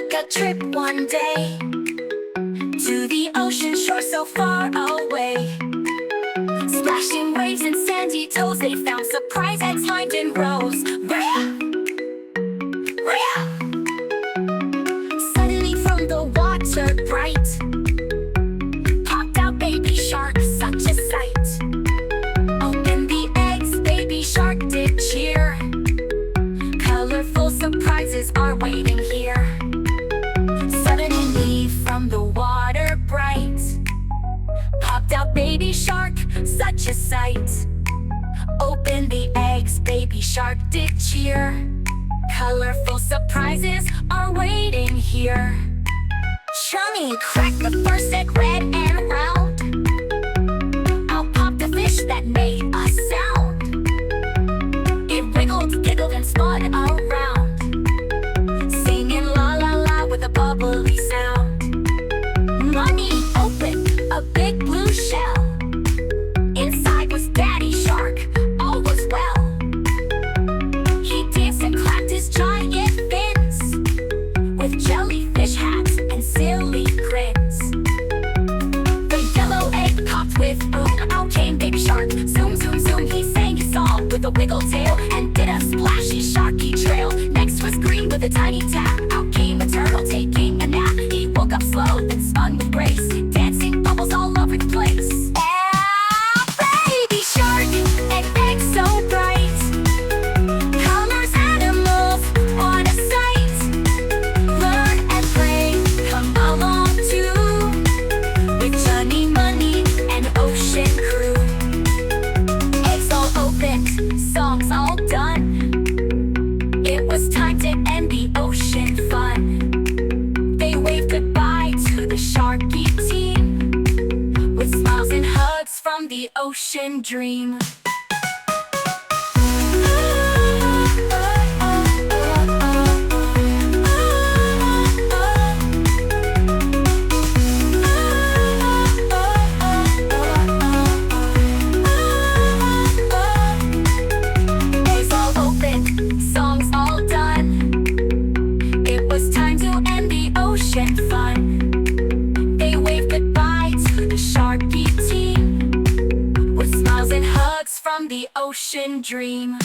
took a trip one day to the ocean shore so far away. Splashing waves and sandy toes, they found surprise eggs lined in rows. Rhea! Rhea! Suddenly from the water bright popped out baby shark, such a sight. Open the eggs, baby shark did cheer. Colorful surprises are waiting here. Suddenly from the water bright popped out baby shark, such a sight. Open the eggs, baby shark did cheer. Colorful surprises are waiting here. Chunni cracked the first egg red and round. Out popped the fish that made a sound. It wriggled, giggled, and spun around, singing la la la with a bubbly sound. Munni opened a big blue shell. Inside was Daddy Shark, all was well. He danced and clapped his giant fins with jellyfish hats and silly grins. The yellow egg popped with boom, out came Baby Shark. Zoom, zoom, zoom, he sang his song with a wiggle tail and did a splashy sharky trail. Next was green with a tiny tap. Out came a turtle taking a nap. He woke up slow, then spun with grace, dancing bubbles all over the place. Baby shark, egg so bright. Colors, animals, what a sight. Learn and play, come along too, with Chunni Munni and Ocean Crew. Eggs all opened, songs all done. It was time to end the ocean fun. They waved goodbye to the sharky team with smiles and hugs from the ocean dream. Eggs all opened, songs all done. It was time to end the ocean fun. They waved goodbye to the sharky team with smiles and hugs from the ocean dream.